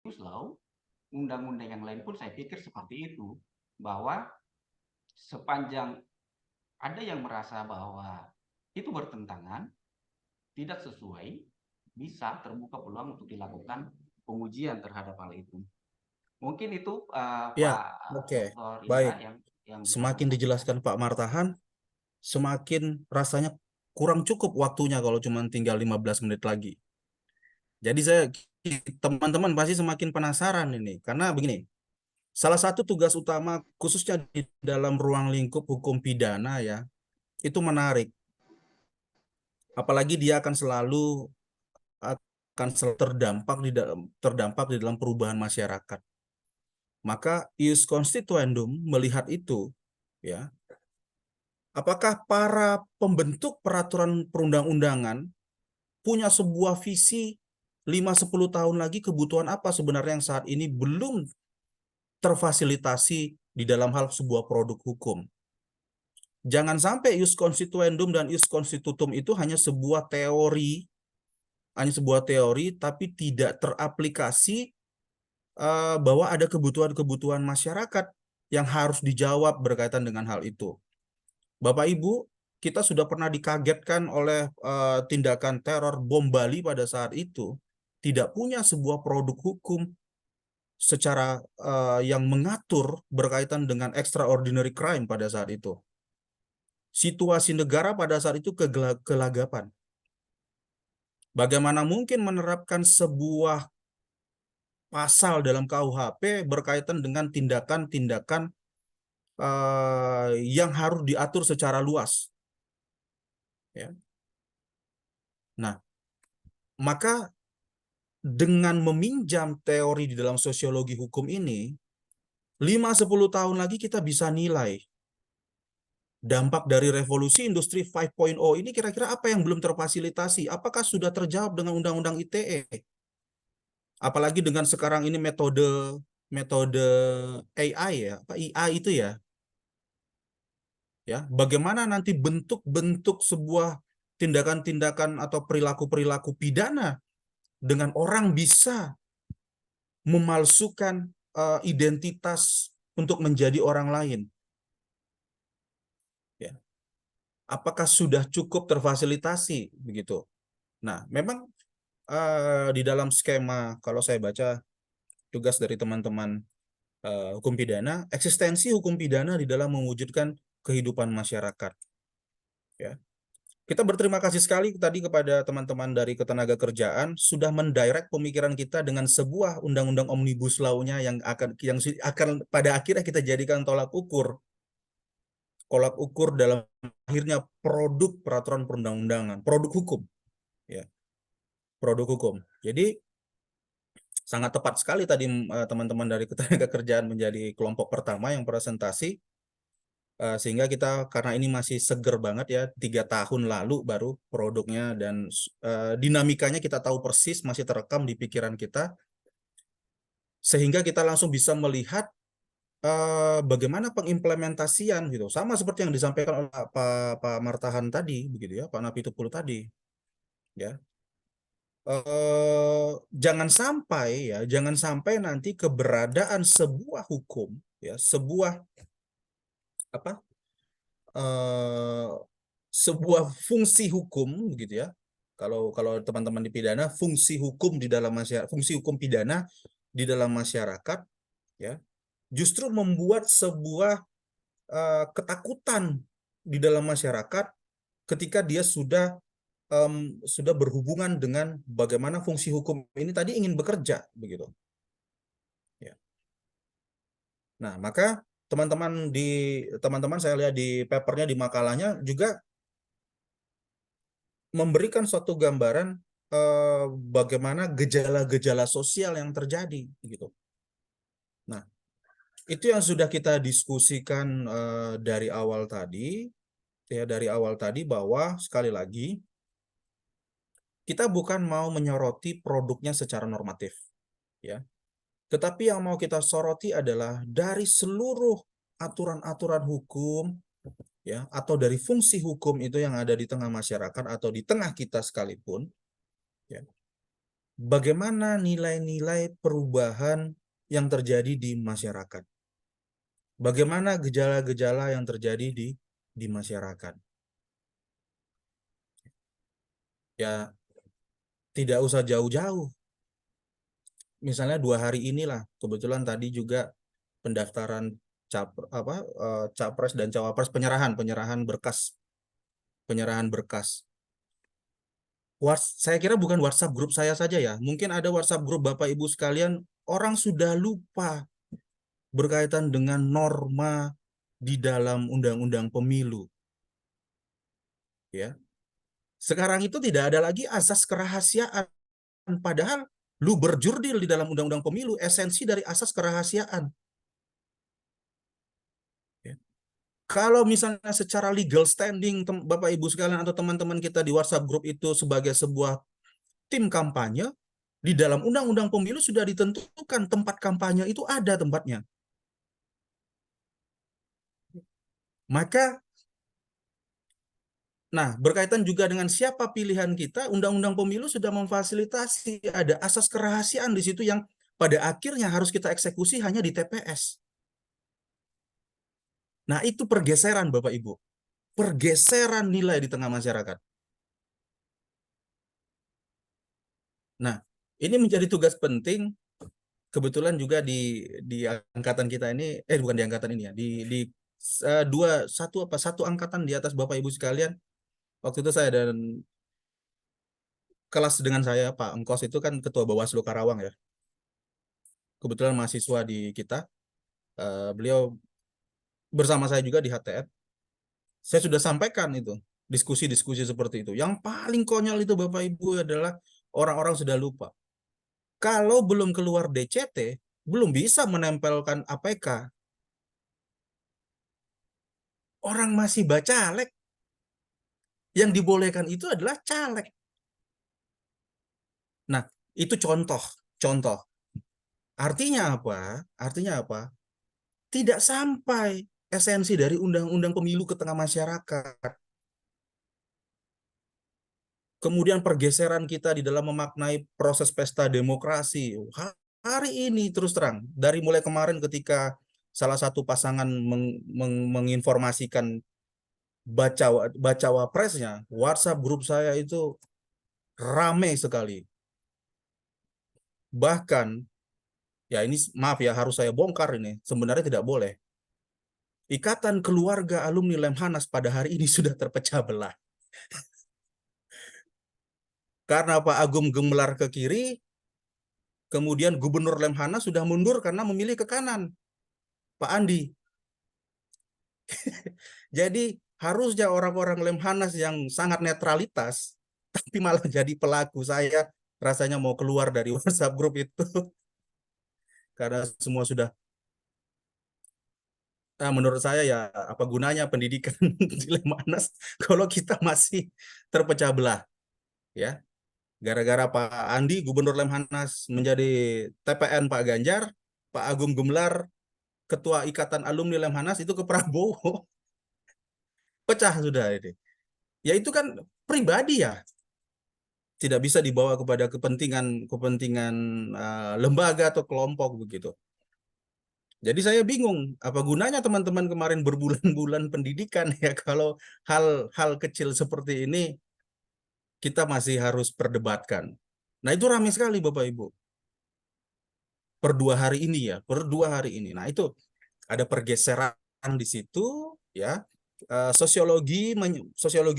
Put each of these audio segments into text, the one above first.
Law, undang-undang yang lain pun saya pikir seperti itu, bahwa sepanjang ada yang merasa bahwa itu bertentangan, tidak sesuai, bisa terbuka peluang untuk dilakukan pengujian terhadap hal itu. Mungkin itu Ya, Pak oke. Dr. Baik. Indra yang bisa saya Semakin sampaikan. dijelaskan Pak Martahan, semakin rasanya kurang cukup waktunya kalau cuma tinggal 15 menit lagi. Jadi teman-teman pasti semakin penasaran ini. Karena begini, salah satu tugas utama khususnya di dalam ruang lingkup hukum pidana ya, itu menarik. Apalagi dia akan selalu terdampak di dalam perubahan masyarakat. Maka ius constituendum melihat itu, ya, apakah para pembentuk peraturan perundang-undangan punya sebuah visi 5-10 tahun lagi kebutuhan apa sebenarnya yang saat ini belum terfasilitasi di dalam hal sebuah produk hukum. Jangan sampai ius constituendum dan ius constitutum itu hanya sebuah teori tapi tidak teraplikasi, bahwa ada kebutuhan-kebutuhan masyarakat yang harus dijawab berkaitan dengan hal itu. Bapak Ibu, kita sudah pernah dikagetkan oleh tindakan teror bom Bali pada saat itu, tidak punya sebuah produk hukum secara yang mengatur berkaitan dengan extraordinary crime pada saat itu. Situasi negara pada saat itu kelagapan. Bagaimana mungkin menerapkan sebuah pasal dalam KUHP berkaitan dengan tindakan-tindakan yang harus diatur secara luas, ya. Nah, maka dengan meminjam teori di dalam sosiologi hukum ini, 5-10 tahun lagi kita bisa nilai dampak dari revolusi industri 5.0 ini kira-kira apa yang belum terfasilitasi, apakah sudah terjawab dengan undang-undang ITE, apalagi dengan sekarang ini metode metode AI ya, apa IA itu ya, bagaimana nanti bentuk-bentuk sebuah tindakan-tindakan atau perilaku-perilaku pidana dengan orang bisa memalsukan identitas untuk menjadi orang lain, ya. Apakah sudah cukup terfasilitasi begitu? Nah, memang di dalam skema kalau saya baca tugas dari teman-teman hukum pidana, eksistensi hukum pidana di dalam mewujudkan kehidupan masyarakat, ya. Kita berterima kasih sekali tadi kepada teman-teman dari Ketenagakerjaan sudah mendirect pemikiran kita dengan sebuah undang-undang omnibus law-nya yang akan pada akhirnya kita jadikan tolak ukur dalam akhirnya produk peraturan perundang-undangan, produk hukum, ya, produk hukum. Jadi sangat tepat sekali tadi teman-teman dari Ketenagakerjaan menjadi kelompok pertama yang presentasi. Sehingga kita karena ini masih seger banget ya, 3 tahun lalu baru produknya dan dinamikanya kita tahu persis, masih terekam di pikiran kita, sehingga kita langsung bisa melihat bagaimana pengimplementasian gitu, sama seperti yang disampaikan oleh Pak Martahan tadi begitu ya, Pak Napitupulu tadi, ya. Jangan sampai nanti keberadaan sebuah hukum, ya, apa eh, sebuah fungsi hukum gitu ya. Kalau kalau teman-teman di pidana, fungsi hukum pidana di dalam masyarakat, ya, justru membuat sebuah ketakutan di dalam masyarakat ketika dia sudah berhubungan dengan bagaimana fungsi hukum ini tadi ingin bekerja begitu, ya. Nah, maka teman-teman saya lihat di papernya, di makalahnya juga memberikan suatu gambaran bagaimana gejala-gejala sosial yang terjadi gitu. Nah, itu yang sudah kita diskusikan dari awal tadi bahwa sekali lagi kita bukan mau menyoroti produknya secara normatif, ya. Tetapi yang mau kita soroti adalah dari seluruh aturan-aturan hukum, ya, atau dari fungsi hukum itu yang ada di tengah masyarakat atau di tengah kita sekalipun, ya. bagaimana nilai-nilai perubahan yang terjadi di masyarakat. Bagaimana gejala-gejala yang terjadi di masyarakat. Ya, tidak usah jauh-jauh. Misalnya 2 hari inilah, kebetulan tadi juga pendaftaran capres dan cawapres, penyerahan berkas. Saya kira bukan WhatsApp grup saya saja ya. Mungkin ada WhatsApp grup Bapak Ibu sekalian, orang sudah lupa berkaitan dengan norma di dalam undang-undang pemilu. Ya. Sekarang itu tidak ada lagi asas kerahasiaan, padahal lu berjurdil di dalam undang-undang pemilu, esensi dari asas kerahasiaan. Ya. Kalau misalnya secara legal standing Bapak Ibu sekalian atau teman-teman kita di WhatsApp grup itu sebagai sebuah tim kampanye, di dalam undang-undang pemilu sudah ditentukan tempat kampanye itu ada tempatnya. Maka, nah, berkaitan juga dengan siapa pilihan kita, undang-undang pemilu sudah memfasilitasi ada asas kerahasiaan di situ yang pada akhirnya harus kita eksekusi hanya di TPS. Nah, itu pergeseran Bapak Ibu. Pergeseran nilai di tengah masyarakat. Nah, ini menjadi tugas penting. Kebetulan juga di angkatan kita ini, bukan di angkatan ini ya, di satu angkatan di atas Bapak Ibu sekalian. Waktu itu saya dan kelas dengan saya, Pak Engkos itu kan Ketua Bawaslu Karawang ya. Kebetulan mahasiswa di kita, beliau bersama saya juga di HTN. Saya sudah sampaikan itu, diskusi-diskusi seperti itu. Yang paling konyol itu Bapak Ibu adalah orang-orang sudah lupa. Kalau belum keluar DCT, belum bisa menempelkan APK. Orang masih bacalek. Yang dibolehkan itu adalah caleg. Nah, itu contoh. Artinya apa? Tidak sampai esensi dari undang-undang pemilu ke tengah masyarakat. Kemudian pergeseran kita di dalam memaknai proses pesta demokrasi. Hari ini terus terang, dari mulai kemarin ketika salah satu pasangan menginformasikan bacawa presnya, WhatsApp grup saya itu ramai sekali. Bahkan, ya ini maaf ya harus saya bongkar ini, sebenarnya tidak boleh. Ikatan keluarga alumni Lemhanas pada hari ini sudah terpecah belah. Karena Pak Agung Gemelar ke kiri, kemudian Gubernur Lemhanas sudah mundur karena memilih ke kanan, Pak Andi. Jadi harusnya orang-orang Lemhanas yang sangat netralitas, tapi malah jadi pelaku. Saya rasanya mau keluar dari WhatsApp grup itu. Karena semua sudah, menurut saya ya apa gunanya pendidikan di Lemhanas kalau kita masih terpecah belah. Ya. Gara-gara Pak Andi, Gubernur Lemhanas menjadi TPN Pak Ganjar, Pak Agung Gumelar, Ketua Ikatan Alumni Lemhanas itu ke Prabowo. Pecah sudah ini. Ya itu kan pribadi ya. Tidak bisa dibawa kepada kepentingan lembaga atau kelompok begitu. Jadi saya bingung, apa gunanya teman-teman kemarin berbulan-bulan pendidikan ya kalau hal-hal kecil seperti ini kita masih harus perdebatkan. Nah itu ramai sekali Bapak Ibu. Per 2 hari ini ya, per 2 hari ini. Nah itu ada pergeseran di situ ya. Sosiologi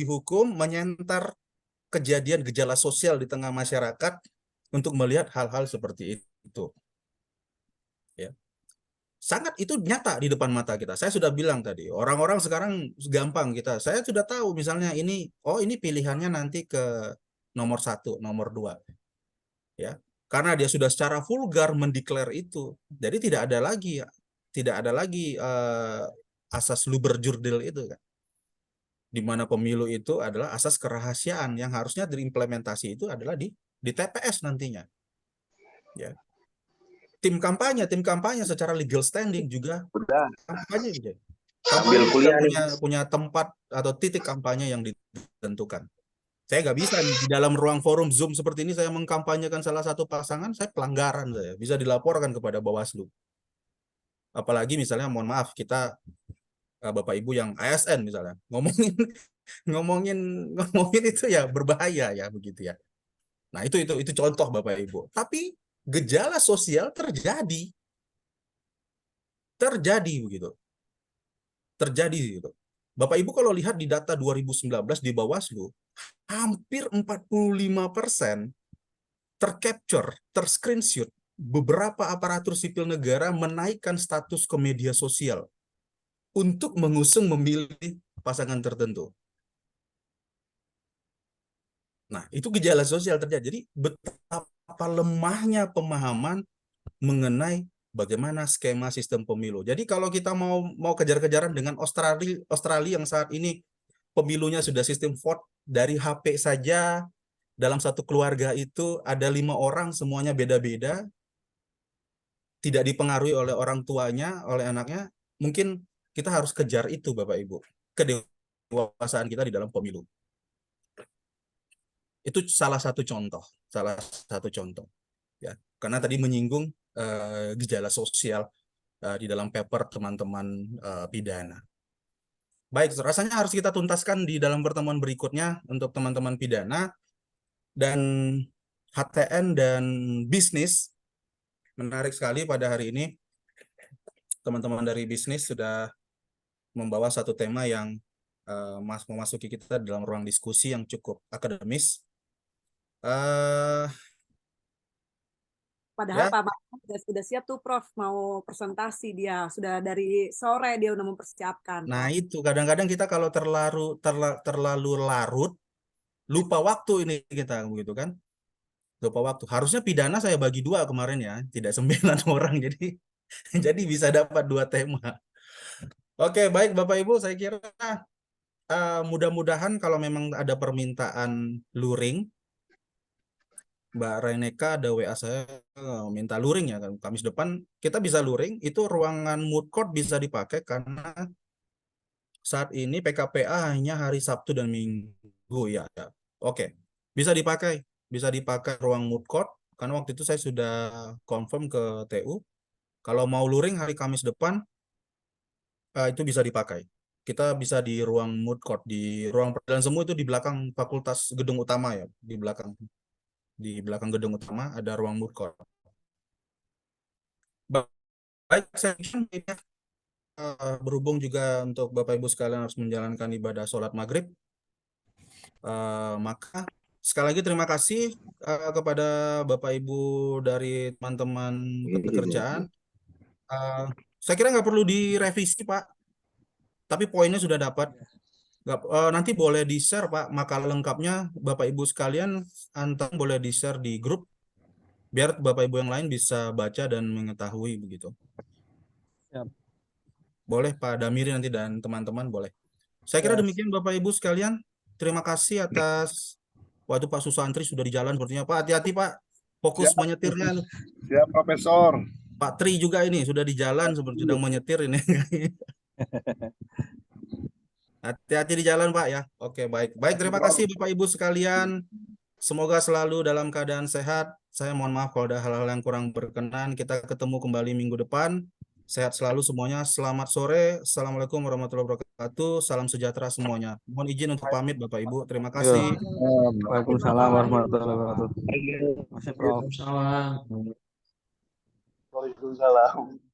hukum menyentar kejadian gejala sosial di tengah masyarakat untuk melihat hal-hal seperti itu. Ya. Sangat itu nyata di depan mata kita. Saya sudah bilang tadi, orang-orang sekarang gampang kita. Saya sudah tahu misalnya ini pilihannya nanti ke nomor 1, nomor 2. Ya. Karena dia sudah secara vulgar mendeklar itu. Jadi tidak ada lagi asas luber-jurdil itu kan. Di mana pemilu itu adalah asas kerahasiaan yang harusnya diimplementasi itu adalah di TPS nantinya. Ya. Tim kampanye secara legal standing juga kampanye gitu. Kampanye juga punya tempat atau titik kampanye yang ditentukan. Saya nggak bisa nih, di dalam ruang forum Zoom seperti ini saya mengkampanyekan salah satu pasangan, saya pelanggaran, saya bisa dilaporkan kepada Bawaslu. Apalagi misalnya, mohon maaf, kita Bapak Ibu yang ASN misalnya ngomongin ngomongin ngomongin itu ya berbahaya ya begitu ya. Nah, itu contoh Bapak Ibu. Tapi gejala sosial terjadi begitu. Terjadi gitu. Bapak Ibu kalau lihat di data 2019 di Bawaslu, hampir 45% tercapture, terscreenshot beberapa aparatur sipil negara menaikkan status ke media sosial untuk mengusung memilih pasangan tertentu. Nah, itu gejala sosial terjadi. Jadi betapa lemahnya pemahaman mengenai bagaimana skema sistem pemilu. Jadi kalau kita mau kejar-kejaran dengan Australia yang saat ini pemilunya sudah sistem vote dari HP saja, dalam satu keluarga itu ada 5 orang, semuanya beda-beda, tidak dipengaruhi oleh orang tuanya, oleh anaknya, mungkin kita harus kejar itu Bapak Ibu, kedewasaan kita di dalam pemilu. Itu salah satu contoh ya. Karena tadi menyinggung gejala sosial di dalam paper teman-teman pidana. Baik, rasanya harus kita tuntaskan di dalam pertemuan berikutnya untuk teman-teman pidana dan HTN dan bisnis. Menarik sekali pada hari ini teman-teman dari bisnis sudah membawa satu tema yang memasuki kita dalam ruang diskusi yang cukup akademis. Padahal Ya, Pak Mahfud sudah siap tuh Prof, mau presentasi dia. Sudah dari sore dia udah mempersiapkan. nah Prof. itu kadang-kadang kita kalau terlalu larut, lupa waktu ini kita begitu kan. Lupa waktu. Harusnya pidana saya bagi 2 kemarin ya, tidak 9 orang. Jadi bisa dapat 2 tema. Oke, baik Bapak Ibu, saya kira mudah-mudahan kalau memang ada permintaan luring, Mbak Reneka ada WA saya minta luring ya, Kamis depan kita bisa luring, itu ruangan mood court bisa dipakai karena saat ini PKPA hanya hari Sabtu dan Minggu ya. Oke, bisa dipakai ruang mood court karena waktu itu saya sudah confirm ke TU. Kalau mau luring hari Kamis depan itu bisa dipakai. Kita bisa di ruang mood court, di ruang peradilan semu itu di belakang fakultas gedung utama ya, di belakang gedung utama ada ruang mood court. Baik, saya kira berhubung juga untuk Bapak Ibu sekalian harus menjalankan ibadah sholat maghrib, maka sekali lagi terima kasih kepada Bapak Ibu dari teman-teman ketenagakerjaan. Saya kira nggak perlu direvisi Pak, tapi poinnya sudah dapat. Nanti boleh di-share Pak makalah lengkapnya Bapak Ibu sekalian, boleh di-share di grup biar Bapak Ibu yang lain bisa baca dan mengetahui begitu. Siap. Boleh Pak Damiri nanti dan teman-teman boleh. Saya kira demikian Bapak Ibu sekalian. Terima kasih atas waktu Pak Susantri sudah di jalan sepertinya. Pak, hati-hati Pak. Fokus menyetirnya. Siap, Profesor. Pak Tri juga ini sudah di jalan seperti sedang menyetir ini. Hati-hati di jalan Pak ya. Oke, baik. Baik, terima kasih Bapak Ibu sekalian. Semoga selalu dalam keadaan sehat. Saya mohon maaf kalau ada hal-hal yang kurang berkenan. Kita ketemu kembali minggu depan. Sehat selalu semuanya. Selamat sore. Assalamualaikum warahmatullahi wabarakatuh. Salam sejahtera semuanya. Mohon izin untuk pamit Bapak Ibu. Terima kasih. Waalaikumsalam warahmatullahi wabarakatuh. Masih Prof. Waalaikumsalam.